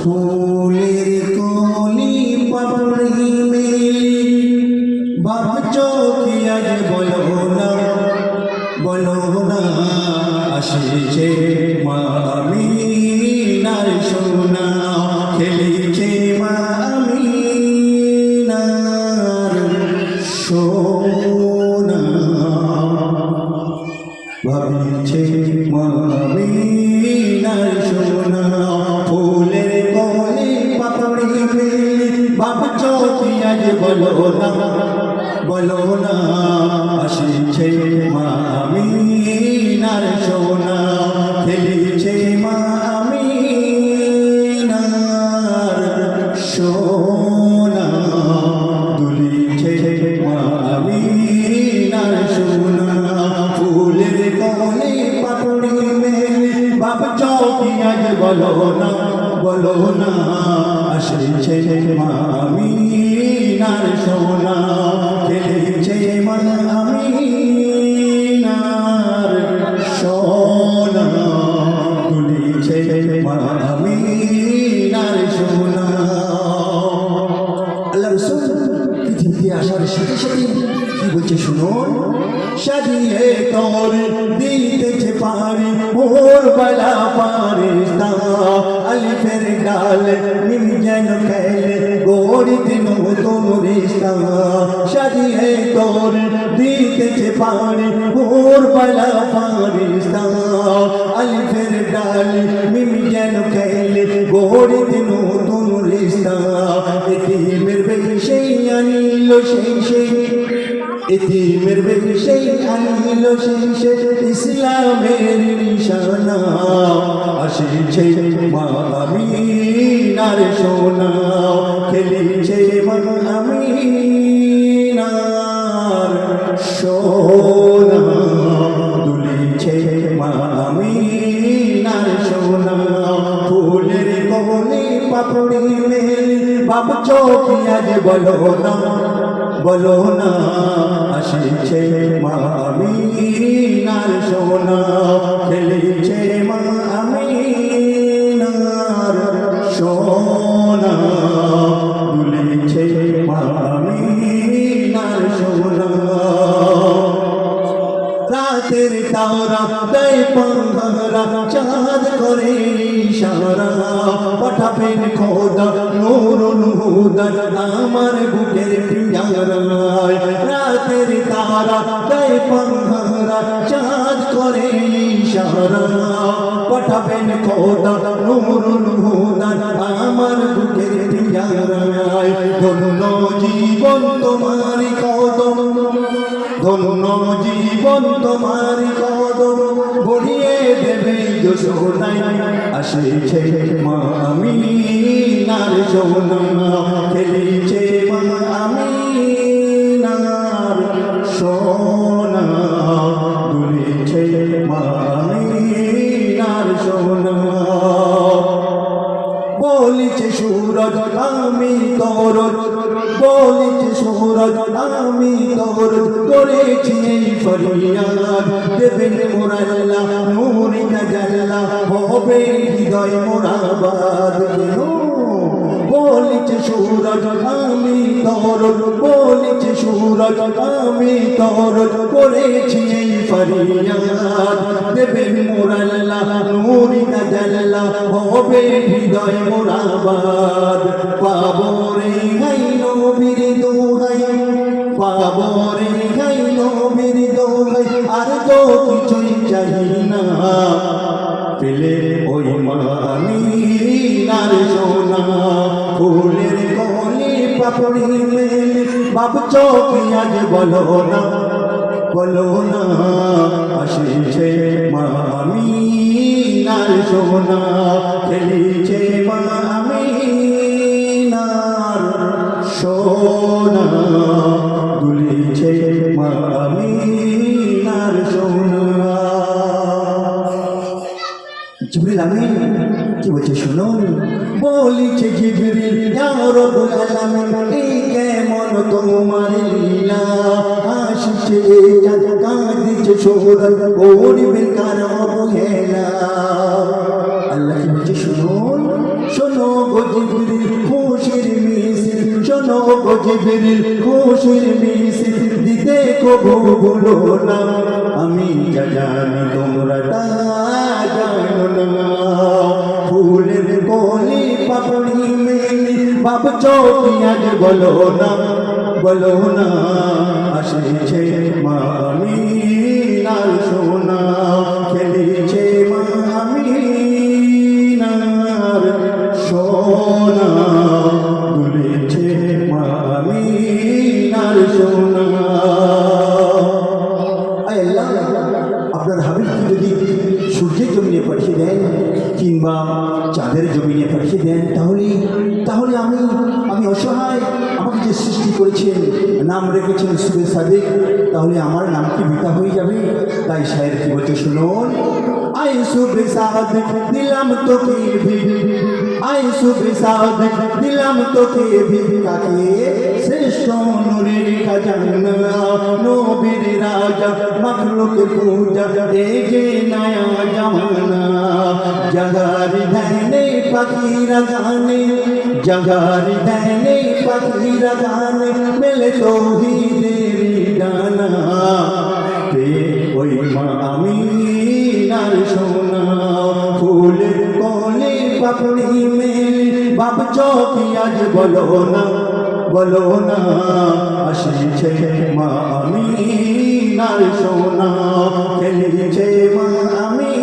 ফুলের কলি পাপড়ি মেলি ভাবছো কি আজ বলো না আসিছে মা আমিনার সোনা খেলিছে মা আমিনার সোনা ভাবিছে মা আমিনার সোনা ফুলের কলি পাপড়ি মেলি ভাবছো কি আজ বলো না আসিছে মা আমিনার সোনা খেলিছে মা আমিনার সোনা দুলিছে মা আমিনার সোনা ফুলের কলি পাপড়ি মেলি ভাবছো কি আজ বলো না আসিছে মা আমিনার সোনা খেলিছে মা আমিনার সোনা দুলিছে মা আমিনার সোনা। আল্লাহ রাসূল পৃথিবীতে আসার সাথে সাথে কি বলছে শুনুন, সাজিয়ে তোর দিতেছে পারি মোর বালা পারিস্তা আলিফের ডাল নিম যেন খেলে গড়িতে নতুন রিস্তা সাজিয়ে তোর দিতেছে পারি মোর বালা পারিস্তা আলিফের ডাল নিম যেন খেলে গড়িতে নতুন রিস্তা এতিমের বেশে আনিল সেই এতিমের বেশে আনিল সেই ইসলামের নিশানা আসিছে মা আমিনার সোনা খেলিছে মা আমিনার সোনা দুলিছে মা আমিনার সোনা ফুলের কলি পাপড়ি মেলি ভাবছো কি আজ বলো না আসিছে মা আমিনার সোনা খেলিছে মা আমিনার সোনা দুলিছে মা আমিনার সোনা। রাতের তারা দেয় পাহারা চাঁদ করে ইশারা পাঠাবেন খোদা নূরুল হুদা আমার বুকের পিয়ারায় রাতের তারা দেয় পাহারা চাঁদ করে ইশারা পাঠাবেন খোদা নূরুল হুদা আমার বুকের পিয়ারায় ধন্য জীবন তোমার কদম ধন্য জীবন তোমার কদম ভরিয়ে দেবে যশোদায় আসিছে মা আমিনার সোনা খেলিছে মা আমিনার সোনা দুলিছে মা আমিনার সোনা। বলিছে সুরজ আমি তরজ বলিছে সুরজ আমি তরজ করেছি এই ফরিয়াদ দেবেন মোর আল্লাহ নূরে তাজাল্লা হবে হৃদয় মোরাবাদ বলিছে সুরজ আমি তরজ বলিছে সুরজ আমি তরজ করেছি এই ফরিয়াদ দেবেন মোর আল্লাহ নূরে তাজাল্লা হবে হৃদয় মোরাবাদ পাবো রে গাই নবীর দোহাই পাবো রে গাই নবীর দোহাই আর তো কিছুই চাই না পেলে ওই মা আমিনার সোনা ফুলের কলি পাপড়ি মেলি ভাবছো কি আজ বলো না আসিছে মা আমিনার সোনা খেলিছে মা আমিনার সোনা দুলিছে মা আমিনার সোনা। জিবরিল আমিন কি বলছে শুনুন, বলিছে জিবরিল ইয়া রব্বুল আলামিন এই কেমন তোমার লীলা আসিছে চাঁদ কাঁদিছে সূরজ করবে কার অবহেলা। আল্লাহ কি বলছে শুনুন শোনো গো জিবরিল খুশির মিছিল শোনো গো জিবরিল খুশির মিছিল দিতে কবু ভুলো না আমি যা জানি তোমরা তা জানো না ফুলের কলি পাপড়ি মেলি ভাবছো কি আজ বলো না আসছে মা আমিনার সোনা খেলেছে মা আমিনার সোনা দুলেছে মা আমিনার সোনা আয় আল্লাহ আপনার হাবিবকে যদি সূর্যের জমিনে পাঠিয়ে দেন কিংবা চাঁদের জমিনে পাঠিয়ে দেন তাহলে আমি অসহায় আমাকে যে সৃষ্টি করেছেন নাম রেখেছেন সুবে সাদিক তাহলে আমার নাম কি বৃথা হয়ে যাবে তাই শায়ের কি বলছে শুনুন আই সুবে সাদিক দিলাম তোকে আই সুবে সাদিক দিলাম তোকে কাকে শ্রেষ্ঠ নূরের খাজানা নবীর রাজা মখলুকের পূজা এই যে নয়া জামানা জগার ধ্যানে পাখিরা গানে জগার ধ্যানে পাখিরা গানে মেলে তৌহিদের ডানা ওই মা আমিনার সোনা ফুলের কলি পাপড়ি মেলি ভাবছো কি আজ বলো না আসছে মা আমিনার সোনা খেলেছে মা আমি